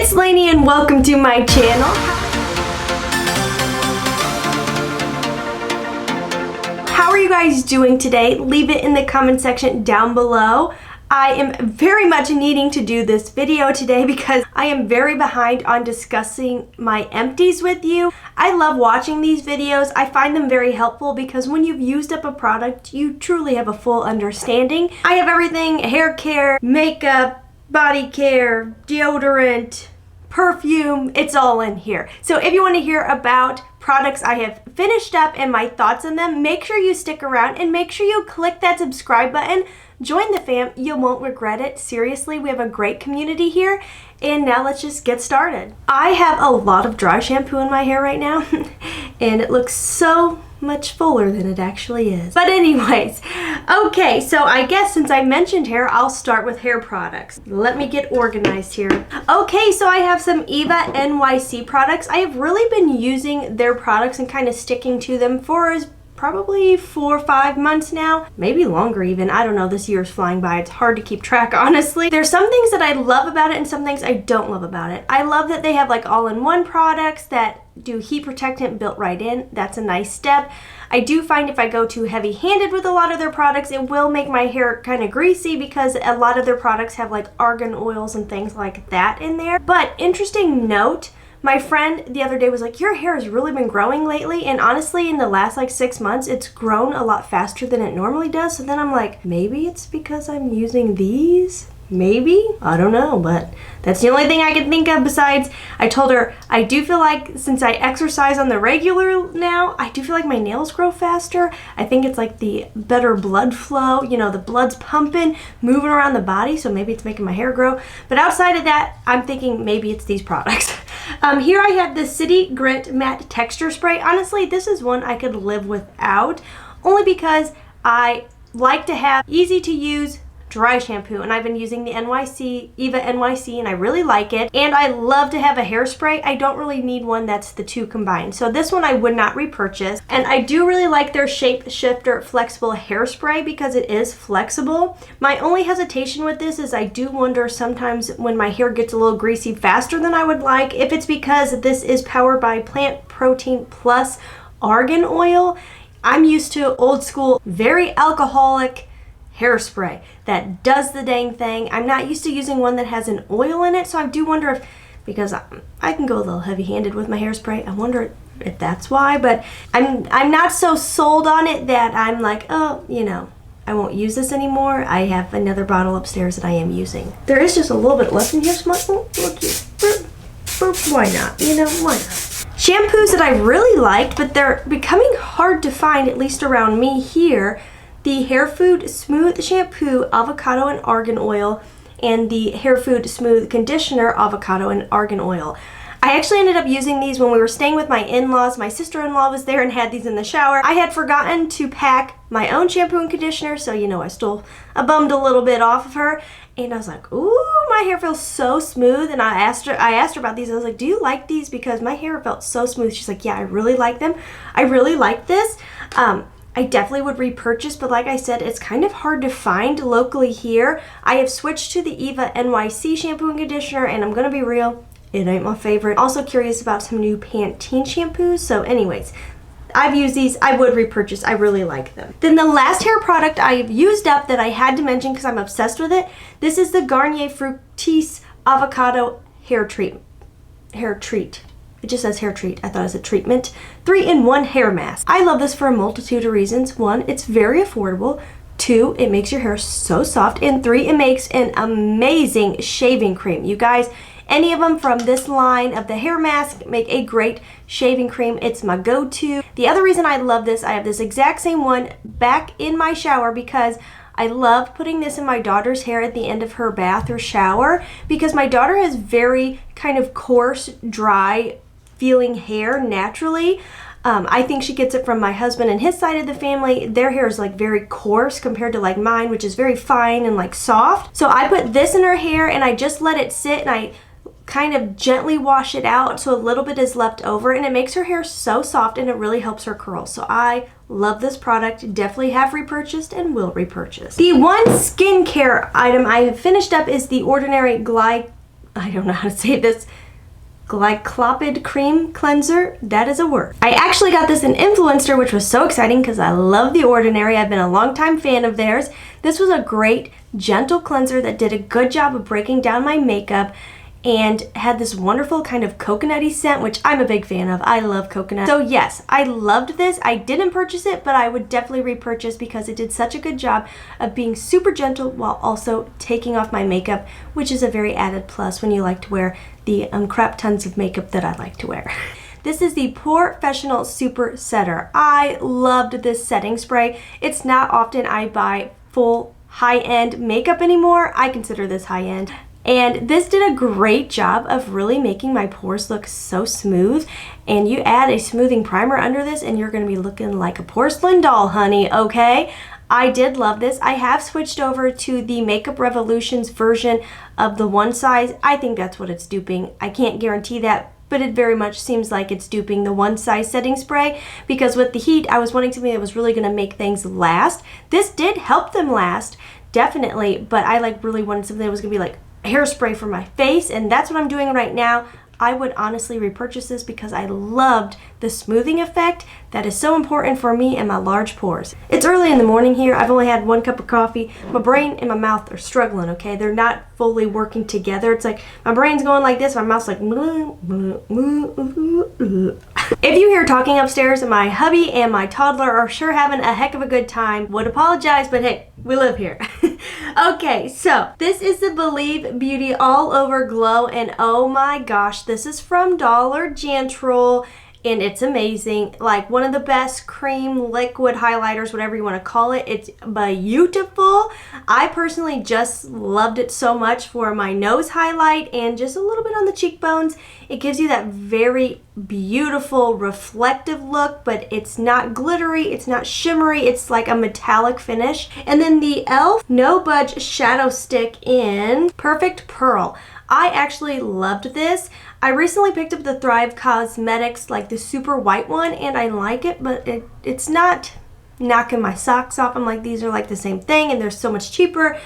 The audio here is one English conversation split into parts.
it's Laynie and welcome to my channel. How are you guys doing today? Leave it in the comment section down below. I am very much needing to do this video today because I am very behind on discussing my empties with you. I love watching these videos. I find them very helpful because when you've used up a product, you truly have a full understanding. I have everything: hair care, makeup, body care, deodorant, perfume, it's all in here. So if you want to hear about products I have finished up and my thoughts on them, make sure you stick around and make sure you click that subscribe button. Join the fam, you won't regret it. Seriously, we have a great community here. And now let's just get started. I have a lot of dry shampoo in my hair right now and it looks so much fuller than it actually is. But anyways, okay, so I guess since I mentioned hair, I'll start with hair products. Let me get organized here. Okay, so I have some Eva NYC products. I have really been using their products and kind of sticking to them for probably 4 or 5 months now, maybe longer even. I don't know, this year's flying by. It's hard to keep track, honestly. There's some things that I love about it and some things I don't love about it. I love that they have like all-in-one products that do heat protectant built right in. That's a nice step. I do find if I go too heavy-handed with a lot of their products, it will make my hair kind of greasy because a lot of their products have like argan oils and things like that in there. But interesting note, my friend the other day was like, your hair has really been growing lately, and honestly in the last like 6 months it's grown a lot faster than it normally does. So then I'm like, maybe it's because I'm using these? Maybe? I don't know, but that's the only thing I can think of. Besides, I told her I do feel like since I exercise on the regular now, I do feel like my nails grow faster. I think it's like the better blood flow, you know, the blood's pumping, moving around the body, so maybe it's making my hair grow. But outside of that, I'm thinking maybe it's these products. Here I have the City Grit Matte Texture Spray. Honestly, this is one I could live without, only because I like to have easy to use dry shampoo, and I've been using the Eva NYC and I really like it, and I love to have a hairspray. I don't really need one that's the two combined, so this one I would not repurchase. And I do really like their Shape Shifter Flexible Hairspray because it is flexible. My only hesitation with this is I do wonder sometimes when my hair gets a little greasy faster than I would like, if it's because this is powered by plant protein plus argan oil. I'm used to old school, very alcoholic hairspray that does the dang thing. I'm not used to using one that has an oil in it, so I do wonder if, because I can go a little heavy-handed with my hairspray, I wonder if that's why. But I'm not so sold on it that I'm like, oh, you know, I won't use this anymore. I have another bottle upstairs that I am using. There is just a little bit left in here, so look here. Why not? You know, why not? Shampoos that I really liked, but they're becoming hard to find, at least around me here. The Hair Food Smooth Shampoo Avocado and Argan Oil and the Hair Food Smooth Conditioner Avocado and Argan Oil. I actually ended up using these when we were staying with my in-laws. My sister-in-law was there and had these in the shower. I had forgotten to pack my own shampoo and conditioner, so you know, I bummed a little bit off of her, and I was like, ooh, my hair feels so smooth. And I asked her about these. I was like, do you like these? Because my hair felt so smooth. She's like, yeah, I really like them. I really like this. I definitely would repurchase, but like I said, it's kind of hard to find locally here. I have switched to the Eva NYC shampoo and conditioner, and I'm gonna be real, it ain't my favorite. Also curious about some new Pantene shampoos. So anyways, I've used these. I would repurchase. I really like them. Then the last hair product I've used up that I had to mention because I'm obsessed with it, this is the Garnier Fructis Avocado Hair Treat. It just says hair treat. I thought it was a treatment. 3-in-1 hair mask. I love this for a multitude of reasons. 1, it's very affordable. 2, it makes your hair so soft. And 3, it makes an amazing shaving cream. You guys, any of them from this line of the hair mask make a great shaving cream. It's my go-to. The other reason I love this, I have this exact same one back in my shower because I love putting this in my daughter's hair at the end of her bath or shower because my daughter has very kind of coarse, dry feeling hair naturally. I think she gets it from my husband and his side of the family. Their hair is like very coarse compared to like mine, which is very fine and like soft. So I put this in her hair and I just let it sit and I kind of gently wash it out so a little bit is left over, and it makes her hair so soft and it really helps her curl. So I love this product. Definitely have repurchased and will repurchase. The one skincare item I have finished up is the Ordinary I don't know how to say this, glycopid cream cleanser. That is a word. I actually got this in Influencer, which was so exciting because I love The Ordinary. I've been a longtime fan of theirs. This was a great, gentle cleanser that did a good job of breaking down my makeup and had this wonderful kind of coconutty scent, which I'm a big fan of. I love coconut. So yes, I loved this. I didn't purchase it, but I would definitely repurchase because it did such a good job of being super gentle while also taking off my makeup, which is a very added plus when you like to wear the crap tons of makeup that I like to wear. This is the Professional Super Setter. I loved this setting spray. It's not often I buy full high-end makeup anymore. I consider this high-end. And this did a great job of really making my pores look so smooth. And you add a smoothing primer under this and you're going to be looking like a porcelain doll, honey, okay? I did love this. I have switched over to the Makeup Revolution's version of the one size. I think that's what it's duping. I can't guarantee that, but it very much seems like it's duping the one size setting spray, because with the heat, I was wanting something that was really going to make things last. This did help them last, definitely, but I really wanted something that was going to be like hairspray for my face, and that's what I'm doing right now. I would honestly repurchase this because I loved the smoothing effect that is so important for me and my large pores. It's early in the morning here. I've only had 1 cup of coffee. My brain and my mouth are struggling, okay? They're not fully working together. It's like my brain's going like this, my mouth's like If you hear talking upstairs, my hubby and my toddler are sure having a heck of a good time. Would apologize, but hey, we live here. Okay, so this is the Believe Beauty All Over Glow, and oh my gosh, this is from Dollar General, and it's amazing. Like one of the best cream liquid highlighters, whatever you want to call it. It's beautiful. I personally just loved it so much for my nose highlight and just a little bit on the cheekbones. It gives you that very beautiful reflective look, but it's not glittery, it's not shimmery, it's like a metallic finish. And then the e.l.f. No Budge Shadow Stick in Perfect Pearl. I actually loved this. I recently picked up the Thrive Cosmetics, like the super white one, and I like it, but it's not knocking my socks off. I'm like, these are like the same thing and they're so much cheaper.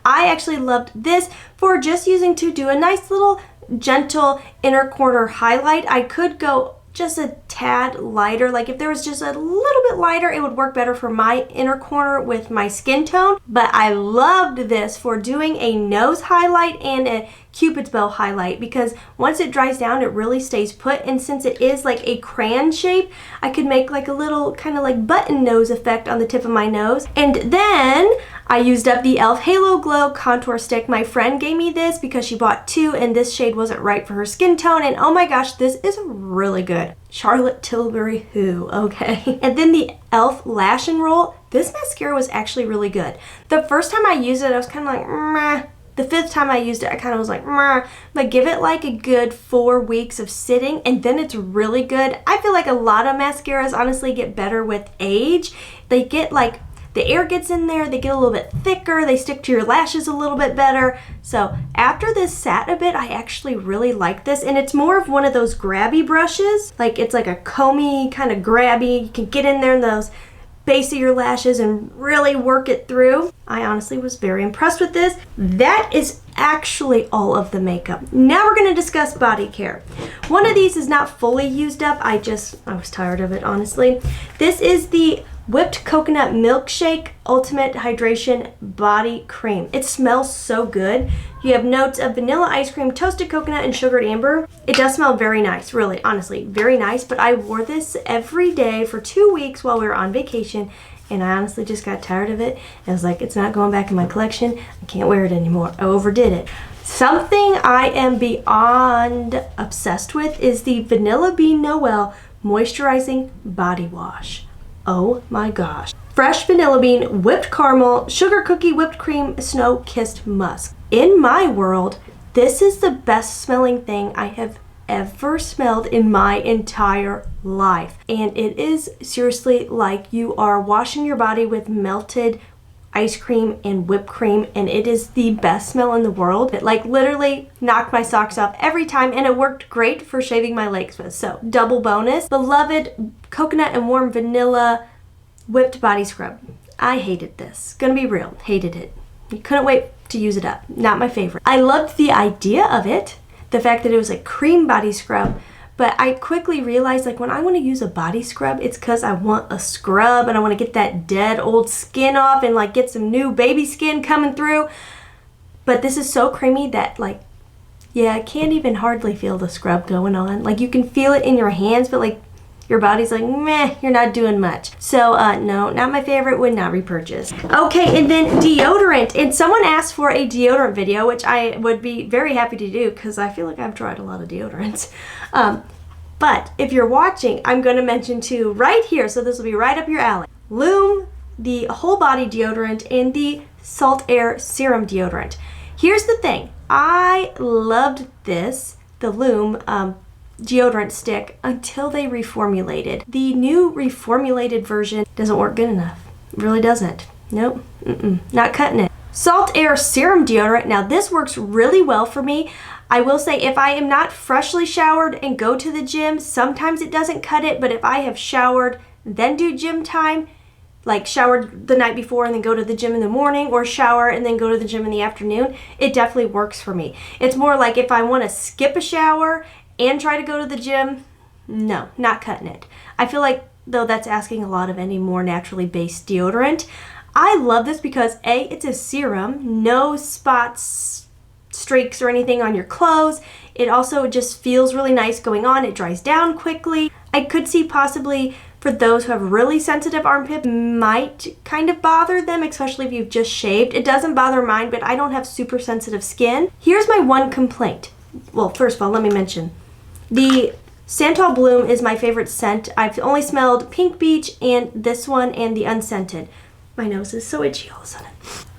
I actually loved this for just using to do a nice little gentle inner corner highlight. I could go just a tad lighter. Like if there was just a little bit lighter, it would work better for my inner corner with my skin tone. But I loved this for doing a nose highlight and a Cupid's bow highlight, because once it dries down, it really stays put. And since it is like a crayon shape, I could make like a little kind of like button nose effect on the tip of my nose. And then I used up the e.l.f. Halo Glow Contour Stick. My friend gave me this because she bought 2 and this shade wasn't right for her skin tone. And oh my gosh, this is really good. Charlotte Tilbury who, okay. And then the e.l.f. Lash and Roll. This mascara was actually really good. The first time I used it, I was kind of like, meh. The 5th time I used it, I kind of was like, meh. But give it like a good 4 weeks of sitting and then it's really good. I feel like a lot of mascaras honestly get better with age. They get like, the air gets in there, they get a little bit thicker, they stick to your lashes a little bit better. So after this sat a bit, I actually really like this, and it's more of one of those grabby brushes. Like it's like a comby kind of grabby. You can get in there in those base of your lashes and really work it through. I honestly was very impressed with this. That is actually all of the makeup. Now we're going to discuss body care. One of these is not fully used up. I was tired of it, honestly. This is the Whipped Coconut Milkshake Ultimate Hydration Body Cream. It smells so good. You have notes of vanilla ice cream, toasted coconut, and sugared amber. It does smell very nice, really, honestly, very nice. But I wore this every day for 2 weeks while we were on vacation, and I honestly just got tired of it. I was like, it's not going back in my collection. I can't wear it anymore. I overdid it. Something I am beyond obsessed with is the Vanilla Bean Noel Moisturizing Body Wash. Oh my gosh. Fresh vanilla bean, whipped caramel, sugar cookie, whipped cream, snow-kissed musk. In my world, this is the best smelling thing I have ever smelled in my entire life. And it is seriously like you are washing your body with melted ice cream and whipped cream, and it is the best smell in the world. It like literally knocked my socks off every time, and it worked great for shaving my legs with. So double bonus. Beloved coconut and warm vanilla whipped body scrub. I hated this. Gonna be real, hated it. You couldn't wait to use it up. Not my favorite. I loved the idea of it. the fact that it was a cream body scrub. But I quickly realized, like, when I want to use a body scrub, it's because I want a scrub and I want to get that dead old skin off and, like, get some new baby skin coming through. But this is so creamy that, like, yeah, I can't even hardly feel the scrub going on. Like, you can feel it in your hands, but, like, your body's like, meh, you're not doing much. So, no, not my favorite, would not repurchase. Okay, and then deodorant. And someone asked for a deodorant video, which I would be very happy to do because I feel like I've tried a lot of deodorants. But if you're watching, I'm going to mention two right here, so this will be right up your alley. Loom, the whole body deodorant, and the Salt Air Serum deodorant. Here's the thing. I loved this, the Loom, deodorant stick until they reformulated. The new reformulated version doesn't work good enough. It really doesn't. Nope. Not cutting it. Salt Air Serum deodorant. Now this works really well for me. I will say if I am not freshly showered and go to the gym, sometimes it doesn't cut it, but if I have showered, then do gym time, like showered the night before and then go to the gym in the morning, or shower and then go to the gym in the afternoon, it definitely works for me. It's more like if I want to skip a shower and try to go to the gym, no, not cutting it. I feel like, though, that's asking a lot of any more naturally based deodorant. I love this because A, it's a serum, no spots, streaks, or anything on your clothes. It also just feels really nice going on. It dries down quickly. I could see possibly for those who have really sensitive armpits, might kind of bother them, especially if you've just shaved. It doesn't bother mine, but I don't have super sensitive skin. Here's my one complaint. Well, first of all, let me mention the Santal Bloom is my favorite scent. I've only smelled Pink Beach and this one and the unscented. My nose is so itchy all of a sudden.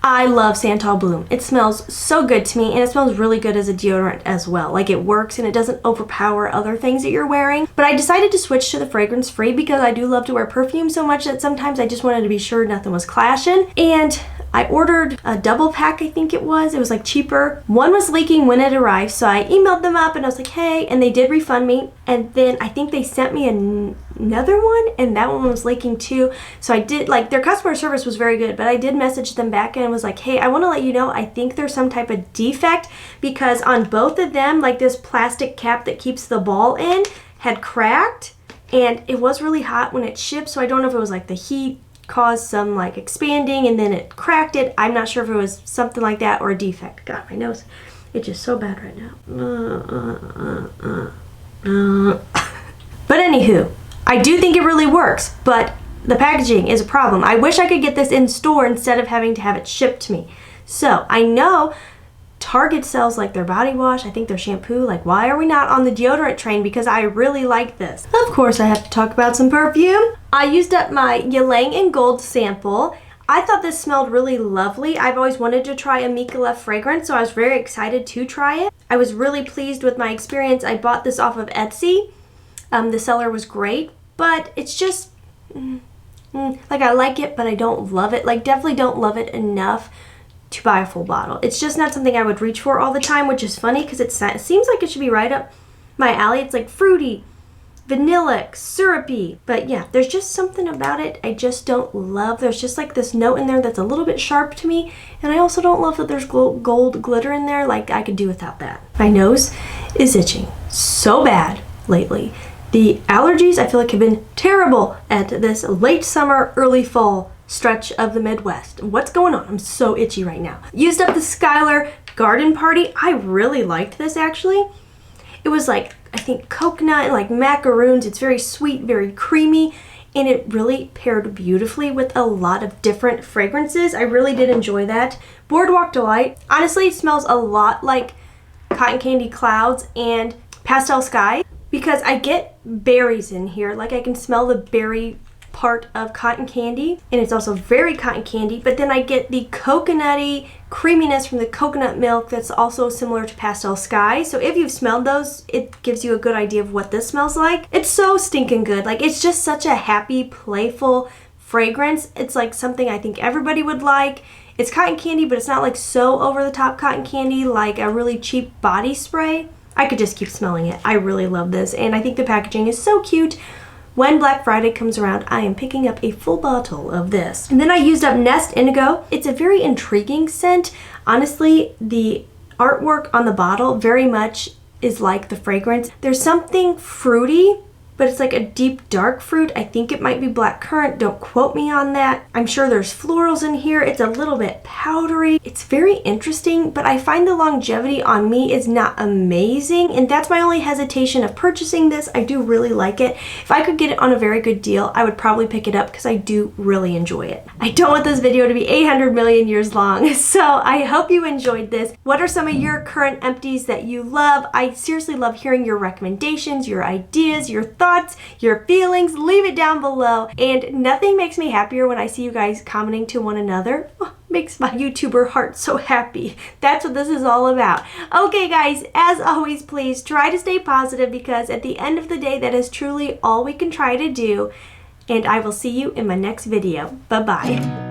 I love Santal Bloom. It smells so good to me, and it smells really good as a deodorant as well. Like, it works and it doesn't overpower other things that you're wearing. But I decided to switch to the fragrance free because I do love to wear perfume so much that sometimes I just wanted to be sure nothing was clashing. And I ordered a double pack, I think it was. It was like cheaper. One was leaking when it arrived, so I emailed them up and I was like, hey, and they did refund me. And then I think they sent me another one, and that one was leaking too. So I did, like, their customer service was very good, but I did message them back and was like, hey, I want to let you know I think there's some type of defect, because on both of them, like, this plastic cap that keeps the ball in had cracked, and it was really hot when it shipped, so I don't know if it was like the heat caused some like expanding and then it cracked it. I'm not sure if it was something like that or a defect. God, my nose, it's just so bad right now. But anywho, I do think it really works, but the packaging is a problem. I wish I could get this in store instead of having to have it shipped to me. So I know Target sells like their body wash, I think their shampoo. Like, why are we not on the deodorant train? Because I really like this. Of course, I have to talk about some perfume. I used up my Ylang in Gold sample. I thought this smelled really lovely. I've always wanted to try a Mikola fragrance, so I was very excited to try it. I was really pleased with my experience. I bought this off of Etsy. The seller was great, but it's just, like, I like it, but I don't love it. Like, definitely don't love it enough to buy a full bottle. It's just not something I would reach for all the time, which is funny because it seems like it should be right up my alley. It's like fruity, vanillic, syrupy, but yeah, there's just something about it I just don't love. There's just like this note in there that's a little bit sharp to me, and I also don't love that there's gold glitter in there. Like, I could do without that. My nose is itching so bad lately. The allergies, I feel like, have been terrible at this late summer, early fall stretch of the Midwest. What's going on? I'm so itchy right now. Used up the Skylar Garden Party. I really liked this, actually. It was like, I think, coconut and like macaroons. It's very sweet, very creamy, and it really paired beautifully with a lot of different fragrances. I really did enjoy that. Boardwalk Delight. Honestly, it smells a lot like Cotton Candy Clouds and Pastel Sky, because I get berries in here. Like, I can smell the berry part of cotton candy, and it's also very cotton candy, but then I get the coconutty creaminess from the coconut milk that's also similar to Pastel Sky. So if you've smelled those, it gives you a good idea of what this smells like. It's so stinking good. Like, it's just such a happy, playful fragrance. It's like something I think everybody would like. It's cotton candy, but it's not like so over the top cotton candy like a really cheap body spray. I could just keep smelling it. I really love this, and I think the packaging is so cute. When Black Friday comes around, I am picking up a full bottle of this. And then I used up Nest Indigo. It's a very intriguing scent. Honestly, the artwork on the bottle very much is like the fragrance. There's something fruity, but it's like a deep dark fruit. I think it might be blackcurrant. Don't quote me on that. I'm sure there's florals in here. It's a little bit powdery. It's very interesting, but I find the longevity on me is not amazing, and that's my only hesitation of purchasing this. I do really like it. If I could get it on a very good deal, I would probably pick it up because I do really enjoy it. I don't want this video to be 800 million years long, so I hope you enjoyed this. What are some of your current empties that you love? I seriously love hearing your recommendations, your ideas, your thoughts, your feelings. Leave it down below. And nothing makes me happier when I see you guys commenting to one another. Oh, makes my YouTuber heart so happy. That's what this is all about. Okay guys, as always, please try to stay positive, because at the end of the day, that is truly all we can try to do. And I will see you in my next video. Bye-bye.